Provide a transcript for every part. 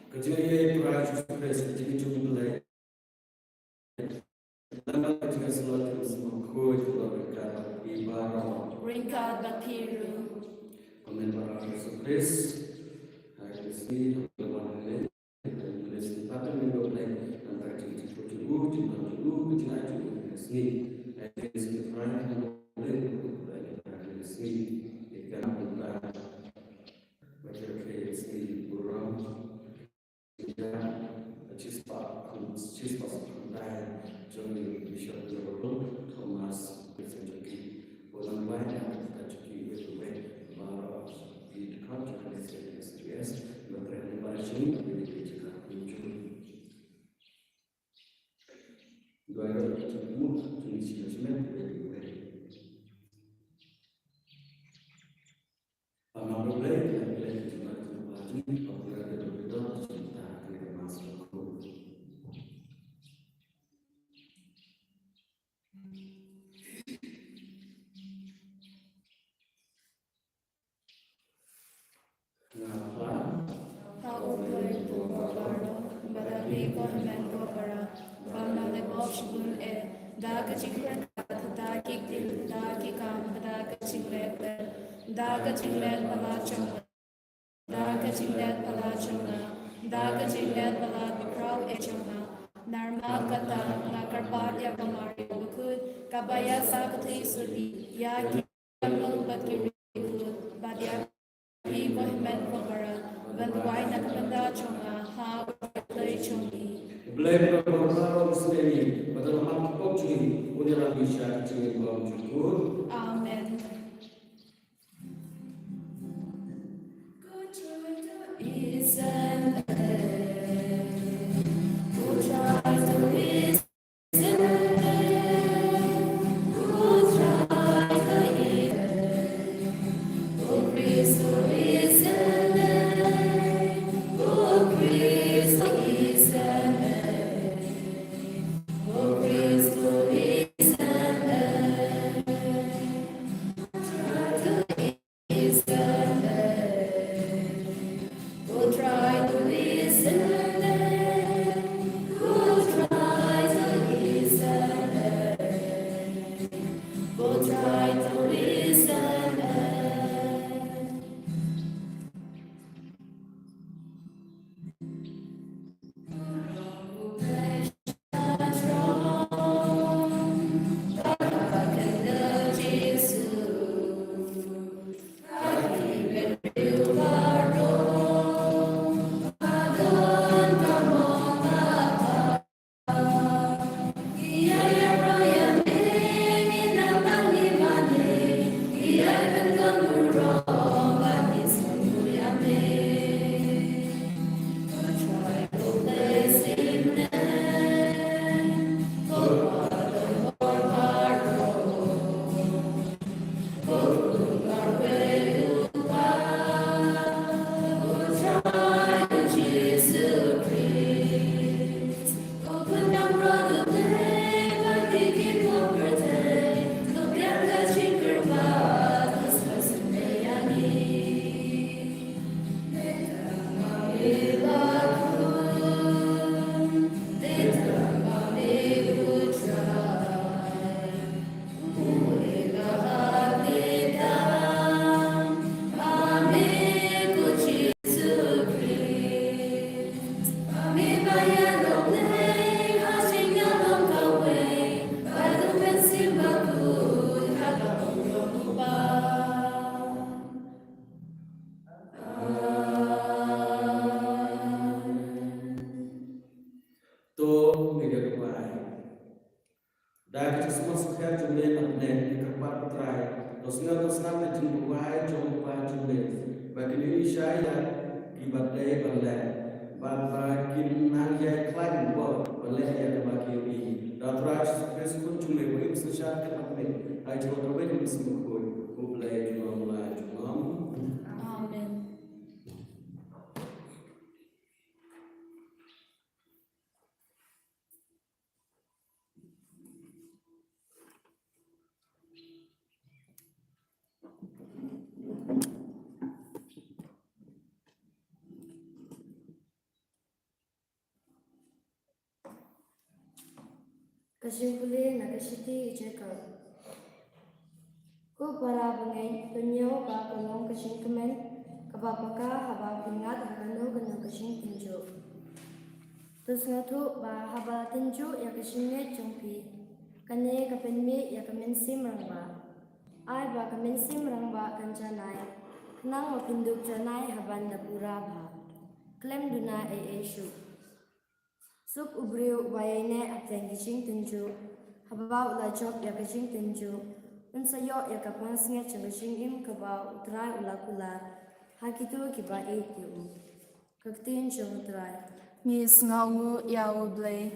Kejadian Tuhan Yesus jadi jumlah lama juga selalu semua juga berkat ibadah. Ringkat bakiru. Amin para Yesus. Hari ini teman ini tulis patut minggu lain antara jadi tujuh jumlah sini. Hari ini Tuhan boleh hari ini kita buka baca sini burung kita cispa sebentar jadi bisa berlalu Thomas Presentasi orang banyak kita cuci itu baru di dekat dengan SBS berarti pada sini jadi kita muncul dua orang ketemu tulis semen Amal boleh cuma lagi apabila ada berbeda kita akan masuk Kabaya sakti sudi ya kiamul bakiri badia Ibohman Kobara Banduai Nakanda Chonga Ha Play Chongi Belajar beberapa sendiri, pada malam pokoknya, udah bisa cengeng bawang cukur. Amen. Is an Kasimpuli nakasiti ijekal. Ku para bengai tunyo ka kolong kasing kemen kabapaka haba bingat hakano kena kasing tinju. Terus ngatu ba haba tinju ya kasingnya jongpi. Kane kapenmi ya kamensi merangba. Ai ba kamensi merangba kanjanai. Kenang mapinduk janai haban dapura ba. Klem duna shu. Sup ubriu bayane ateng kasing tinju. Haba ula job ya kasing tinju. Unsayo ya kapans nga changasing im kaba utray ulakula hakitu kiba etiu kaktin chung utray Miss Ngawu Yao Blay.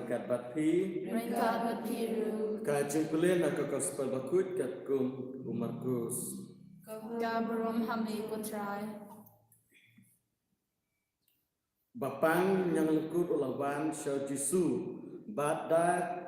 kat bat pi Ringkat berbiru. kajeng kulen nak gospel bakut kat kum Markus Gabarum hamli putrai. bapang yang lekut ulawan syau Jisu badak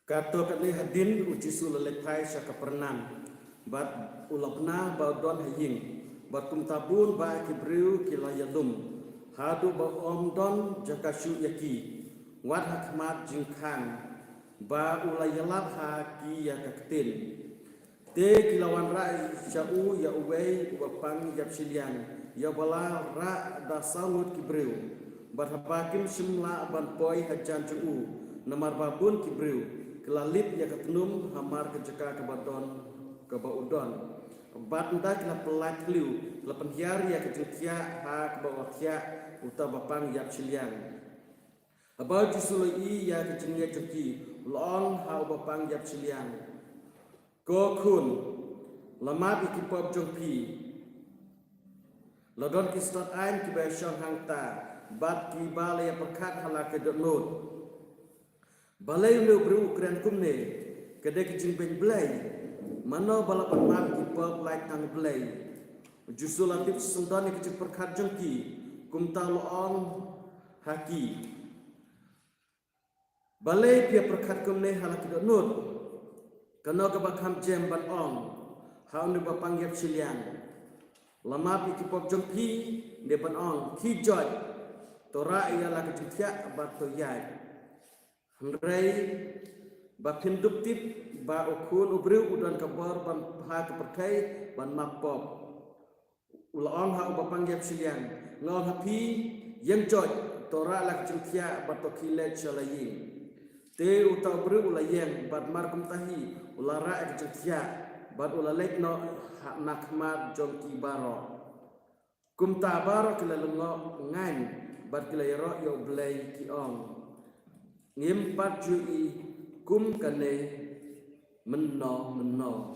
kato katli hadin ujisu leletai syaka pernam bat ulapna baudon haying bat kum tabun ba kibriu kilayalum hadu ba omdon jakasyu yaki wat hakmat jingkan ba ulayalap haki yakaktin te kilawan rai syau ya uwei wapang yap silian ya bala ra da samut kibriu bat habakim simla ban poi hajan juu namar babun kibriu kelalip ya ketenum hamar kejeka kebadon kebaudon bat entah kena pelat liu lepen hiar ya kejengkia ha kebawakya uta bapang yap silian abau jusuloi ya kejengnya jengki long ha bapang yap silian kokun lamat ikipop jongpi ladon kistot ain kibai syang hangta bat kibale ya perkat hala kedonut balai lu bru keren kumne kedek jing ben blai mano balapan mat ki pop like tang blai jusul latip sundan ke jing perkat jengki kum ta on haki balai pia perkat kumne halaki dot nut kano ke bakam jem ban on haun de bapang yap silian lama pi ki pop jengki de ban on ki joy tora ia la ke jingtia bat to yai Hendrai bakin duptip ba ukun ubriu udan kabar ban ha keperkai ban mapop ulaong ha bapang yap silian ngol hapi yang joy tora lak jengkia batokile chalayin te uta ubriu ulayeng bat markum tahi ulara ek jengkia bat ulalek no hak nakmat jongki baro kum ta baro kilalengo ngan bat kilayro yo blai ki ong ngimpat jui kum kane menno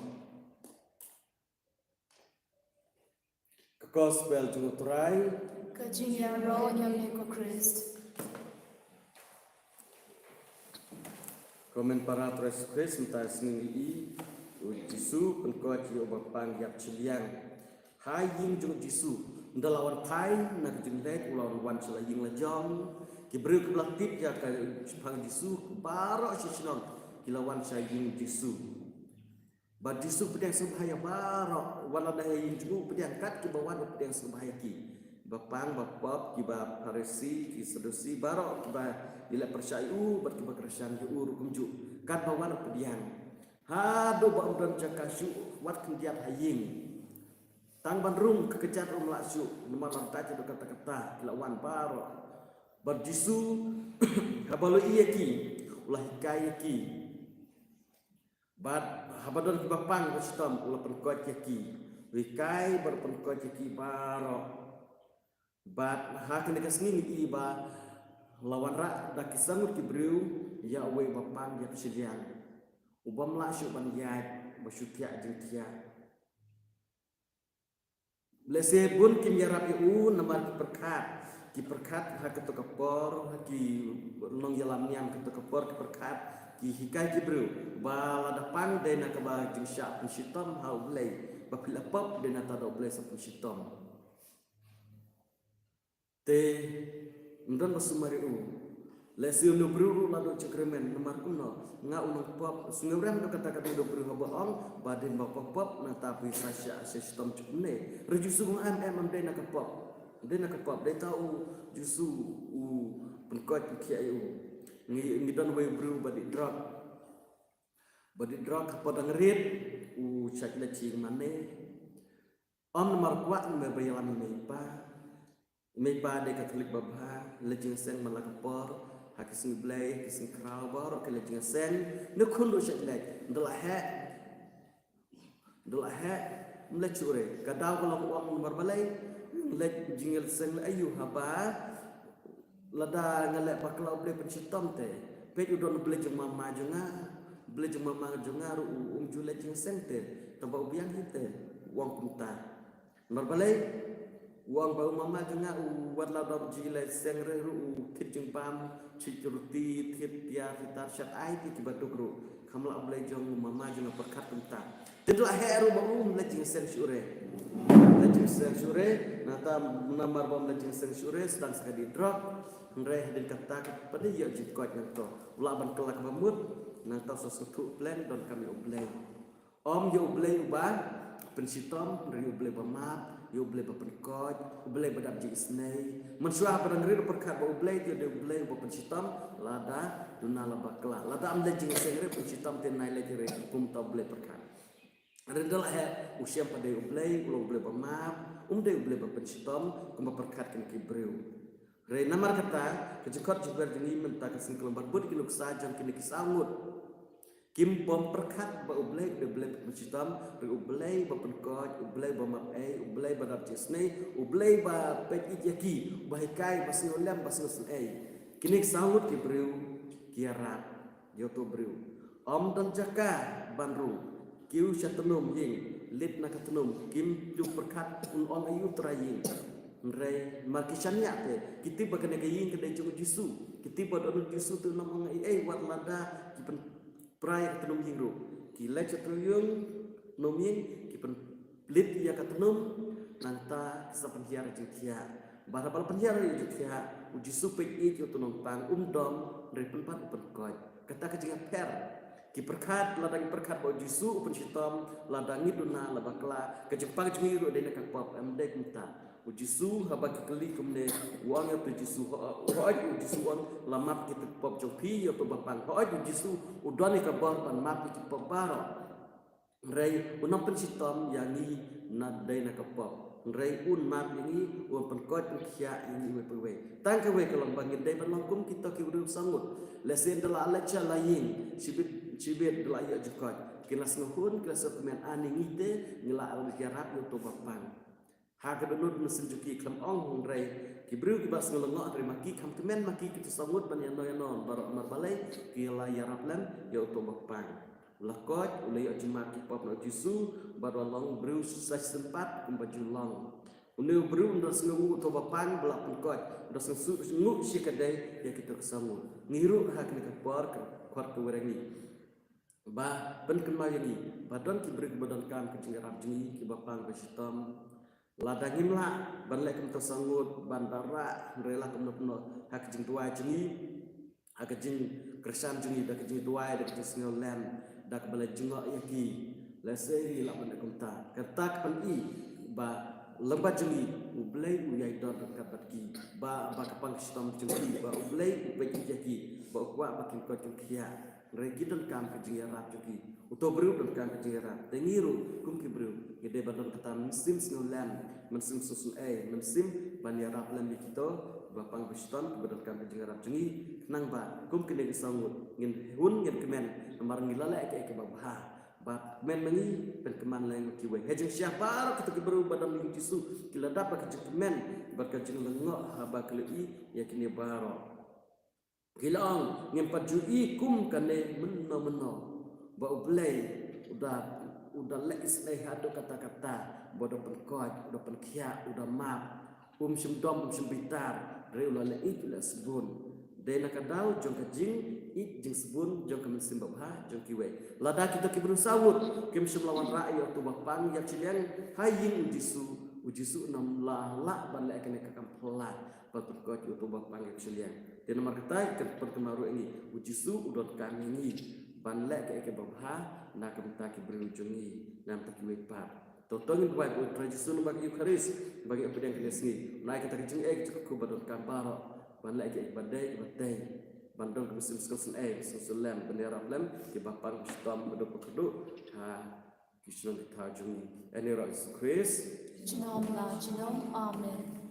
ke gospel jungutrai Kejingnya roh yang eko Christ. komen para tres Christ mentai sengi Jisu penkoci obapang yap ciliang haying jung Jisu ndalawan pai nak jenglek ulawan wan selaying lejong kibru keblaktif ya ka pang Jisu baro sisnon kilawan saying Jisu bad Jisu pedang subhaya baro wala dah haying jugu pedang kat ki bawan pedang subhaya ki bapang bapop ki ba Farisi ki Sadusi baro ki ba ila persyayu bat ki ba Kristen ki ur kumju kat bawan pedang hado ba udon jakasyu wat kendiat haying tang bandrum kekejat umlasu nomor lantai do kata-kata kilawan baro berjisu habalo iyaki ulah hikayaki bad habadon bapang kustom ulah penkot yaki wikai berpenkot yaki baro bad hakin dekasni iba lawan ra dakisangut kibriu ya we bapang ya persediaan ubam lasu ban yat basyutia jengtia lese bun kim yarap u namar ki perkat ha keto kepor ki long yalam nyam keto kepor ki perkat ki hikai ki bru bala depan dena ke ba jing syak pensitom ha blai ba pila pop dena ta do blai sa pensitom te ndon masumari u lese no bru la do cekremen namar kuno nga unang pop sungurem do kata-kata do bru ba ong baden ba pop na tapi sasya sistem cukne rejusu am dena ke pop dena ke pop dia tahu jusu pengkot kiai ngi don we bru badi drug pada ngerit sakla cing mane om nomor kuat me bayalan me pa May pada Katolik babha lejeng sen malakapor hakising blay kising kralbor ke lejeng sen nukundu syatlek dalahe mlechure kadaw kolong uang barbalay lejeng sen ayu haba lada ngalek baklaw blay pensitom te pe udon blejeng mama jonga ru julejeng sen te tamba ubiang hite uang kunta barbalay uang bau mama jenga wat la dom jile sengre ru kit jeng pam cicuruti tit tia fitar syat ai ti baduk ru kamla ablay jong mama jenga perkat tenta tidla heru bau lejeng sen syure nata namar bom lejeng sen syure sedang sekali drop ngreh den kata pada ya jikot nanto ulaban kelak mamut nata sesuatu plan don kami oblay om yo oblay ubah pensitom dari oblay bamap yo oblay bapenkoj oblay badap ji isnei mensuah pada ngeri perkat ba oblay ti de oblay ba pensitom lada dunala bakla lada am lejeng sengre pensitom tin nai lejere pum ta oblay perkat rendel usia pada oblay ulo oblay bamap de oblay ba pensitom kuma perkat kan kibreu re namar kata kejekot juga jengi menta kesing kelembar bud kinuk sajam kini kisangut kim pom perkat ba oblay de oblay pensitom re oblay ba penkoj oblay ba map oblay ba dap jesnei oblay ba pet ijaki ba hikai ba sinolem ba sinol kini kisangut kibreu kiarat yoto breu om dan jaka bandru kiu syatenum ying lit na katenum kim juk perkat un on ayu traying ngrei markisanya te kiti bagane kaying kedai jung jisu kiti badon jisu tu namang wat lada kipen prai katenum ying ru kile chatuyung noming kipen lit ya katenum nanta sapen hiar jikya barabal penhiar jikya ujisu pe i tu numpang dom dari penpat perkoj kata kejinga per kiperkat ladang perkat bau jisu pensitom ladang iduna labakla kejepang jmiru de nak pop amde kunta ujisu haba kekeli kumne uang ya jisu hoaj ujisu on lamat kita pop jopi ya to bapang hoaj ujisu udani ka bar ban map kita pop baro rei unam pensitom yani nadai nak pop rei un map ini uang penkot kia ini wepewe tang kewe kalau bangin dai banongkum kita ki urus sangut lesen dala alacha lain cibet dala ya jukot kilas nuhun kilas kemen ani ngite ngila al kiarap yo to bapang ha kedunut mesin juki klam ong rei kibru kibas ngelengok terima ki kam kemen maki kita sangut ban yano barok marbalai kila yaraplan yo to bapang lakot ulai ajma ki pop no jisu barolong bru susah sempat kumbaju long unu bru ndas ngu to bapang belak pengkot ndas ngu si kedai ya kita kesangut ngiru hak ni kapor kuat kewerengi ba pen kemal yani badon kibru badon kam kejingarap jengi ki bapang besitom ladangim la ban lek kem tersangut bandara rela kem no hak jing tua jengi hak jing kersan jengi dak jing tua dak jing snolem dak bala jengok yaki leseri la ban kumta kertak pen i ba lembat jengi ublay uyai dot kapat ki ba kapang sistem jengi ba ublay ubay yaki ba kwa bakin ko kia regidon kam kejingarap joki utobru don kam kejingarap tengiru kum kibru gede badon kata musim snolem musim susun musim banyarap lam dikito bapang biston badon kam kejingarap jengi nang ba kum kene sangut ngin hun ngin kemen amar ngilala ke babha ba men mengi pen keman lain kiwe hejeng siapa kita kibru badon ling jisu kila dapat kemen bakal jeng lengok haba klei yakini baro gilang ngempat jui kum kane meno ba ublay udah leis leh hado kata-kata bodo penkoj udah penkia udah map semdom sembitar re ulah le itu la sebun de nakadau jong kajing it jing sebun jong kamen simbabha jong kiwe lada kita kibru sawut kim semlawan rakyat tu bapang yak cilian haying ujisu nam la ban le kene kakam pelat patut kau tu bapang yak cilian di nomor kata perkemaru ini ujisu udot kami ini banlek ke babha nak menta ki berujungi nam tak wepat totongin buat tradisi bagi Eucharis bagi apa yang kini naik kita kecing cukup badot kamparo banlek ke badai bandong ke musim sekosen sesulam bendera lam ki bapang stom badot keduk ha kisnon ditajungi ini Yesus Kristus Jinom la jinom amen.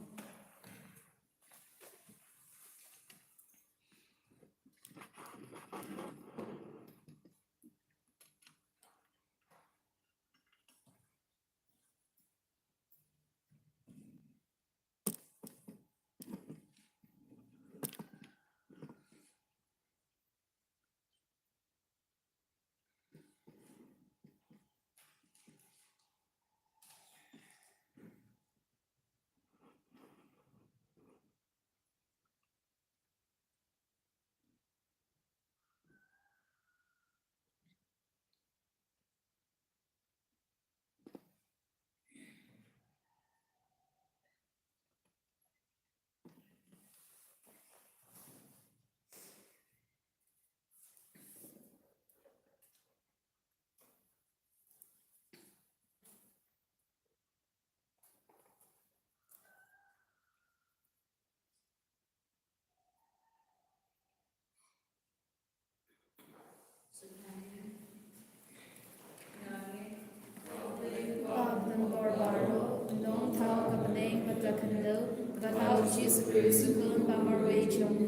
Jesus Christ, kun bamare chong,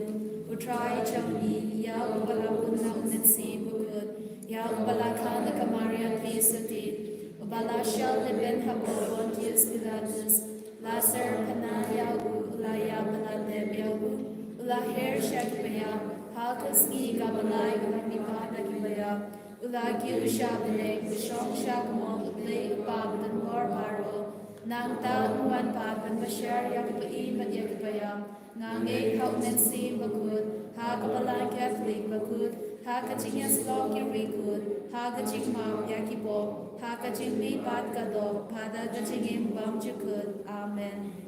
utrai chong ya ubala punam netsi bukut, ya ubala kana kamaria pisati, ubala shal ben habo Pontius Pilatus, laser panaya ulaya balade biagu, ulaher shakbaya, halkaski gabalai ulamipada gibaya, ulagi ushabine, ushong shakmo, le upabadan war baro, nang taluan papan masyar yakbai madyakbaya, nangay kaunen si bakut, hakabalan Catholic bakut, hakaching yaslog yarikut, hakaching mam yakibo, hakaching mi pat kado, pada kaching imbam jukut. Amen.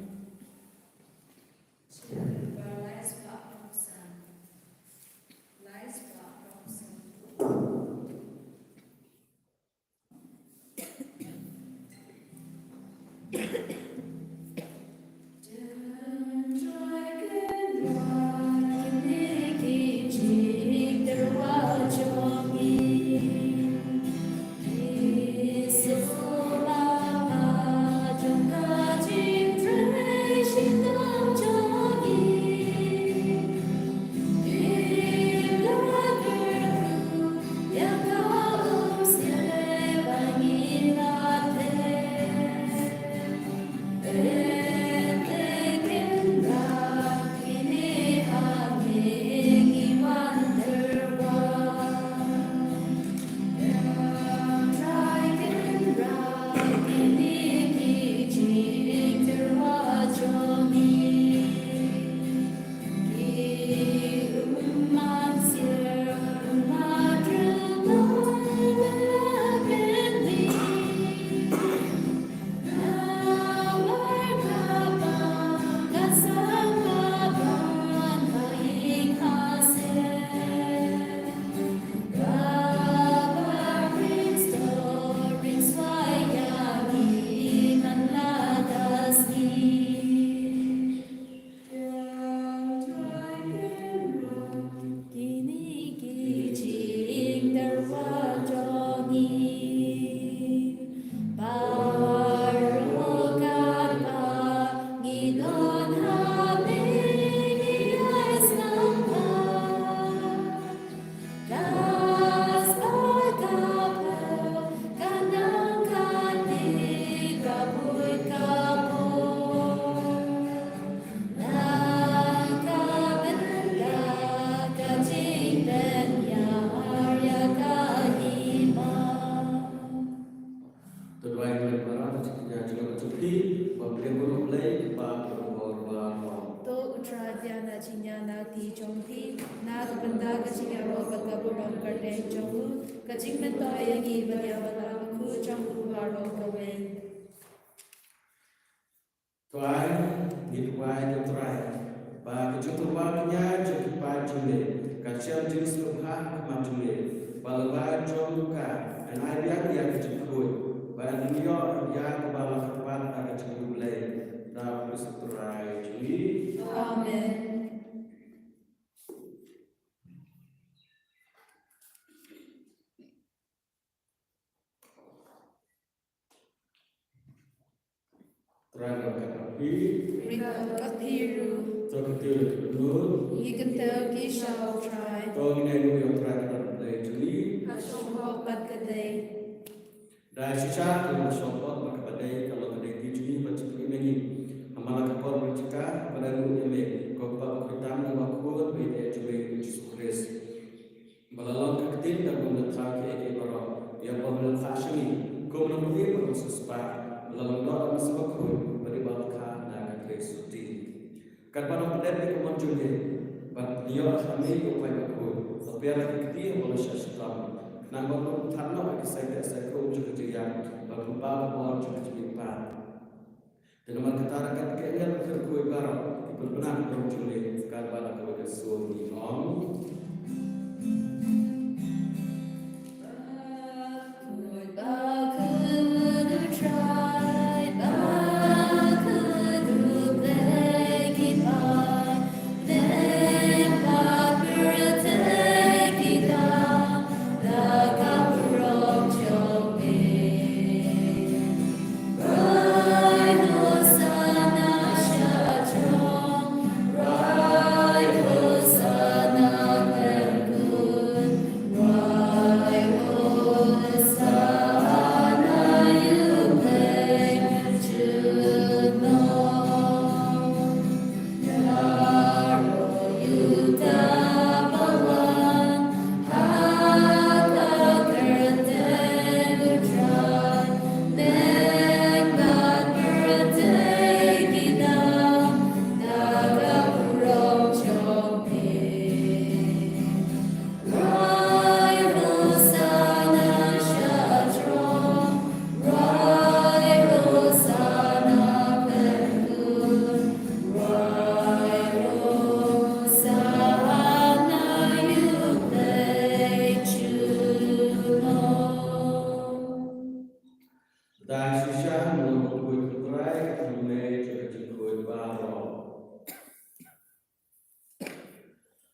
Da shisha menurut kuih keterai kami juga kuih baro.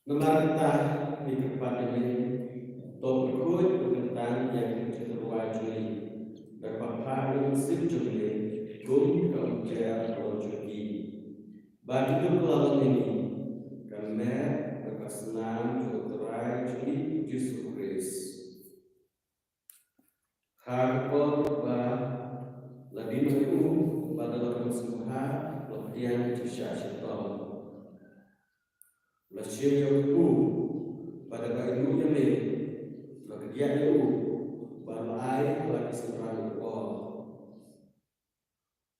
Nomor kita di tempat ini top kuih tentang yang terwajib dapat hari sejumlah gum kerja projuki. Bagi kepulauan ini kami berkesenang keterai juli Yesus Kristus. Harapkan lebih maju pada dalam semua latihan kisah syaitan. Lasyia ku pada bayu yang ni, bagian itu pada air lagi serang kuat.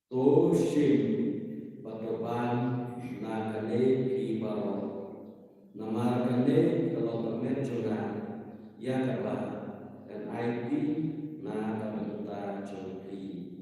Toshim pada ban nakane di bawah, namarkane kalau bermain jangan ya kabar dan IT nak bentar jompi.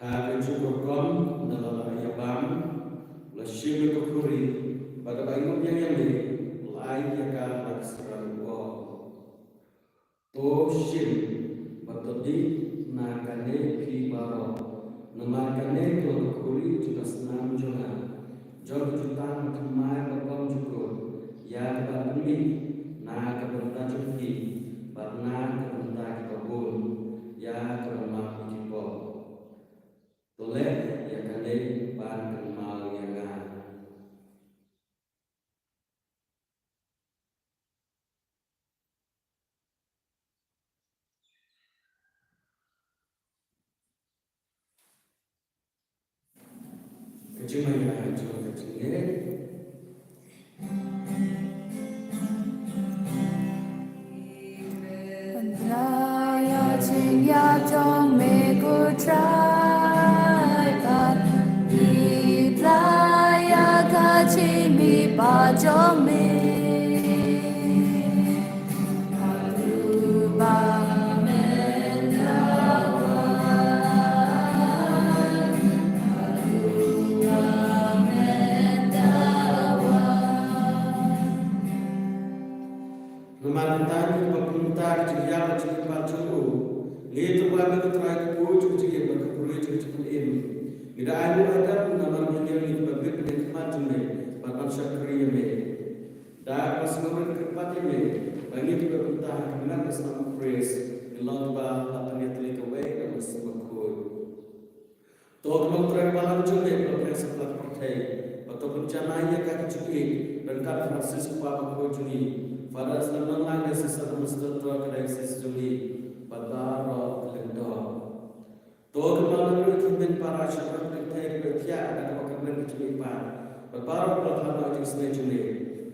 Hari cukup kom dalam ayam lasyir kukuri pada bayu yang ni lain yang akan serang Toshim batodi nakane ki baro namakane kukuri juga senam jangan jog jutaan kemai berkom cukur ya kebatumi na kebentar cuki barna kebentar kebun ya keremah kipo toleh ya kane ban kemal yang cuma yang cuma kecilnya. Raya Ching Ya Chong Me Gu Trai Ban Yi Raya Ka Chi Mi Ba Chong Me Alu Ba Men Da Wan Alu Ba Men Da Wan Namantan berpuntar jaya cepat julu. Itu kami keterai kucu jaya berkepuri cepat ini. Tidak ada nama menjadi bagi penikmat ini. Bahkan syakri ini. Dan pasangan keempat ini bagi berpuntar kemenang Islam praise. Allah Taala akan yatlik away dan bersemakut. Tuhan mengurai malam juli berapa sebelah partai. Atau rencananya kaki juli dan kat Francis Papa Kujuni. Pada selama lagi sesat mesti kedai sesjuli badaro kelendo. Tuh kemarin itu ben para syarat kedai bertiak dan pakai kecilipan. Badaro pelakana aja sejuli.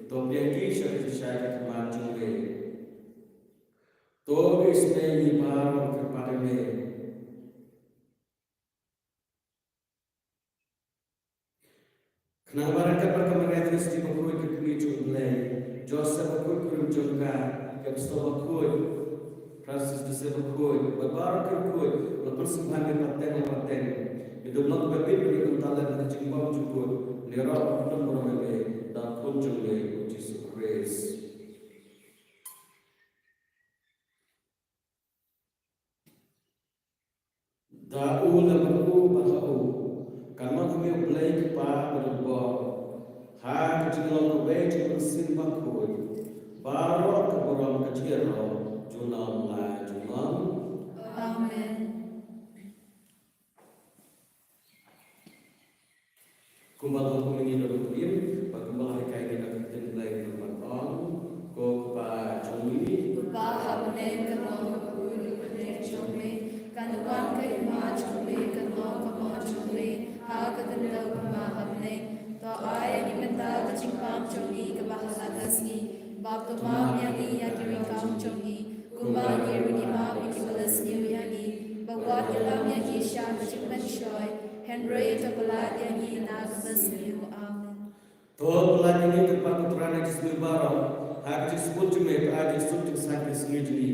Tuh biaki syarat kemarin juli. Tuh isne baru kepada me. Kenapa mereka berkembang di bawah kekini juli? Joseph Kukurum Jungka, Kapstola Kuy, Francis de Silva Kuy, Babar Kuy, Lepersimpangan Paten, itu belum berbeda dengan talan dan jimbang cukup, Nero belum berbeda dan kunjungnya Yesus Kristus. Da'u lembu batau, karena kami belai kepa berdebor. Hak kecil kue cuma simbang kue, baru keborong kecil junam lah junam. Amen. Kumbal aku ingin bertuim, bagaimana kayak kita ketentuan kepada orang, kau kepada cumi. Bahamne kalong kapune chome kanwan kai ma chome kalong kama chome ha kadanda bahamne to ay ni menta kachingpam chome kabahalagasni bab to mam yani yakiri kam chome kumba yeri ma bikibalas ni yani bagwat yalam yaki sha kachingpan shoy henry to balad yani na kabasni amen. To balad ini tempat putrana jismi barang. Hak disebut cuma ada disebut sakit sendiri.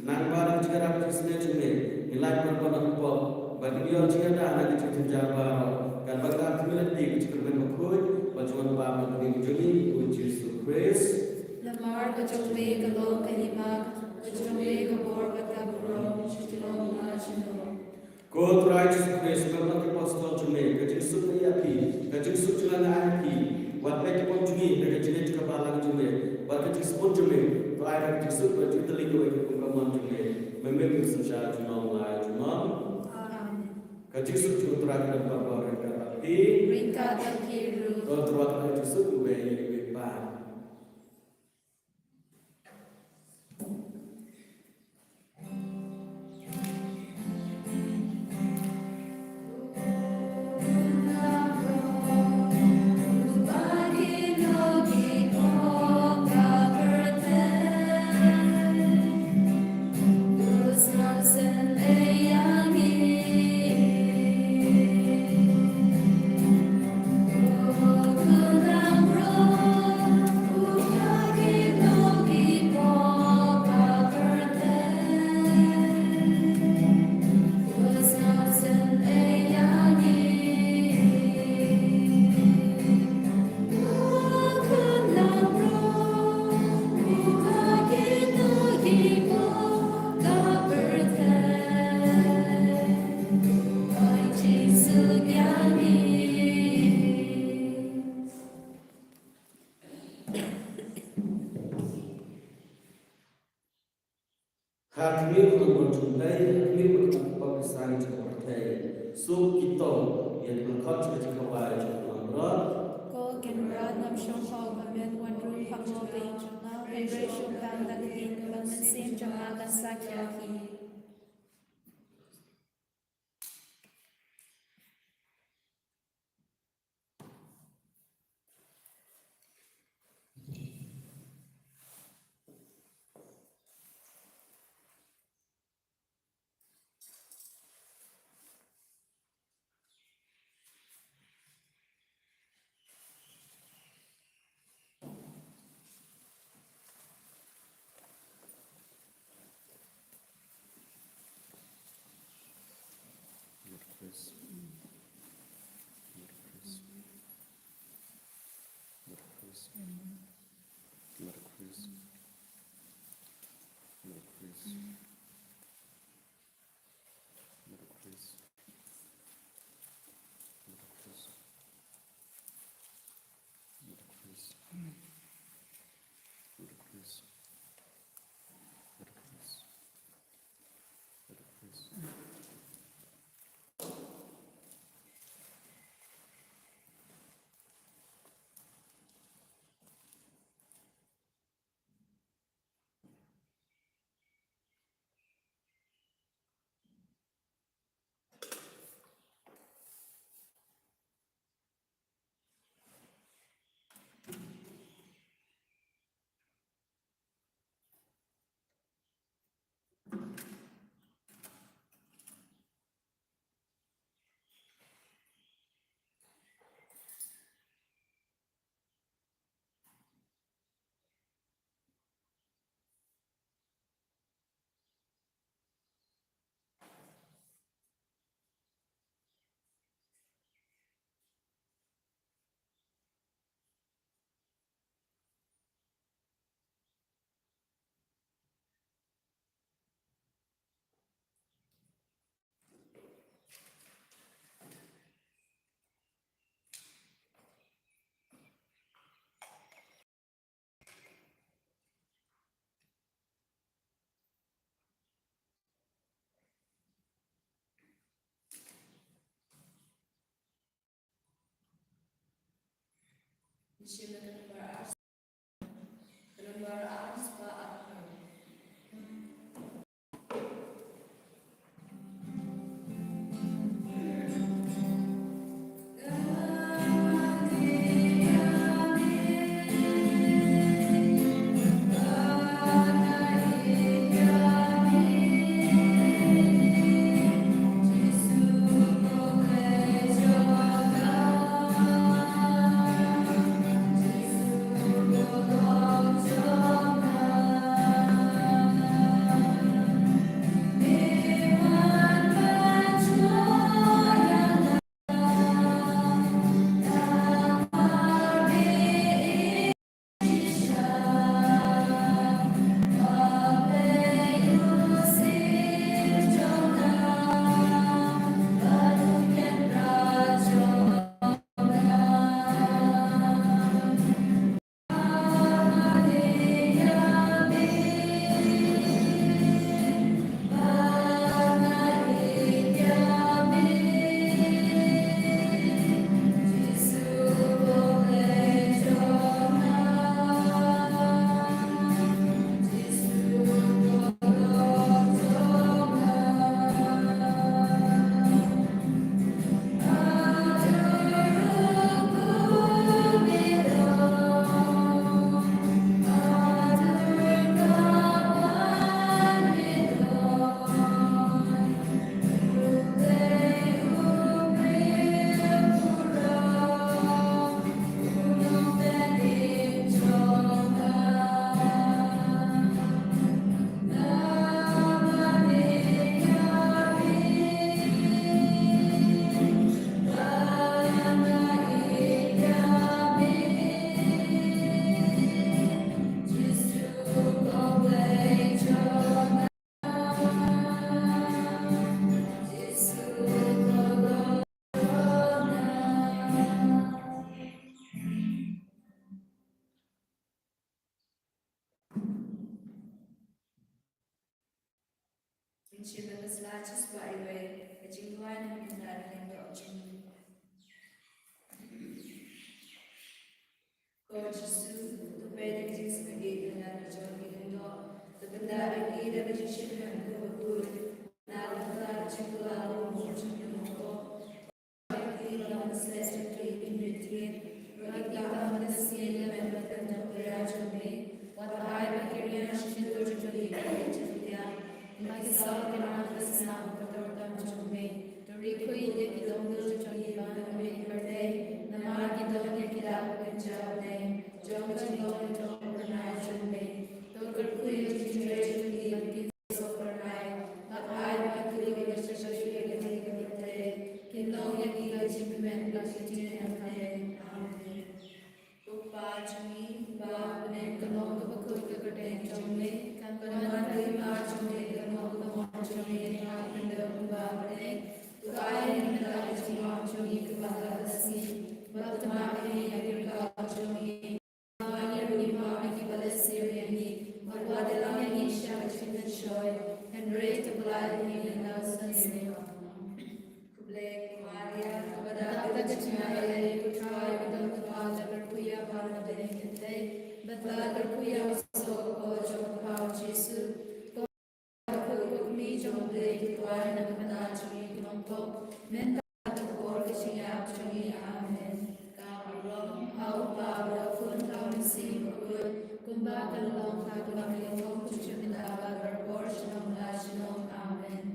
Nang barang jika rapat isne jume, nilai perbuatan pop, bagi dia jika ada anak kecil jabaro, kan bagi akhirat di kecil bermakut, bajuan bapa bagi juli, Jesus Christ. Lamar kajome kalong kalimag, kajome kabor kataburo, chitilo machino. God righteous Christ, bermakut apostol jume, kecil suka yapi, kecil suka api, wat baik pun juli, kecil juga balang jume, wat kecil pun jume, terakhir kecil suka juga ligo itu pengkaman jume, memang sesuatu junong lai junong. Kecil suka terakhir bapa mereka tapi, Ringka dakiru. God terakhir kecil suka bepa. Hakmir menjumpai, hakmir menjumpai sang seperti so kita yang berkat ketika wajib mengambil. Ko kenra nam shong hau kamen wadru pakmo kai chona, endre shong kang dagatin kaman sen chona kan sakya ki. Insyaallah keselajus Pak Iwe, kejingguan yang benar yang doa Kau Yesus, tu pede que sebagai dengan jalan hidup, terbendak lagi dan berjaya dengan kebun, nalar cikulah muncul muncul, bagi dalam selesai kehidupan, bagi dalam nasihat dan bertemu berajam ni, wahai bagian syukur jadi jadi, bagi seorang Islam berkorban jombe, dari koi dia kita undur jadi bang kami berdaya, nama kita kita berjauh ni. Jom jom jom pernah jombe, dokter kuih jadi jadi sopernai, makai makili bersesuai dengan kita, kita yang kita jimat lagi yang kaya, amin. Tupa jumi, ba benar kenal kebakut kekerdayaan jombe, kan benar terima jombe kenal kebakut jombe, kan benar ba benar, tuai yang benar jimat jombe kebakut asli, bertemu yang berkau jombe. Henry to blood in the Sunday. Kublai Maria, kepada kita kecil putra dan Father berkuya pada benedikte, betlah berkuya masuk ke jompa Yesus. Kau kami jompa Tuhan dan kepada kami kelompok, minta tukar kesiap kami amin. Kau Bapa pun kau mesti berkut, kumbang dalam kau yang kau cuci minta berkor shalom shalom amin.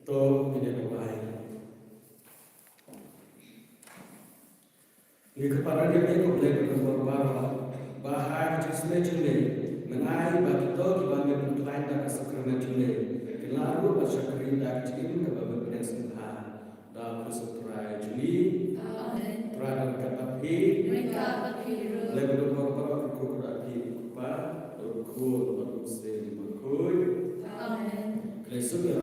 To ini baik. Ini kepada dia boleh berbuat bahaya jusme jule, menai bagi to kibagi berkelain dan sakramen jule. Kelaru bersyukurin dan cium kepada benar semua. Dalam bersurai juli, terhadap kata pi, lebih berkorban berkurang kupa, berkur berusir berkur. Kristus ya.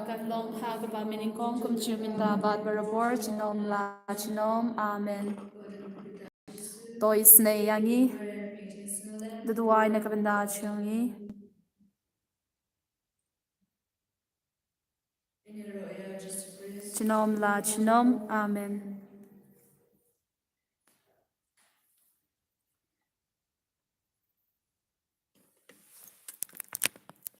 kan long ha ka ba miningkong kum chiminda bat barabor chinom la chinom amen. Tois na yangi duduay na kabanda chungi. Chinom la chinom amen.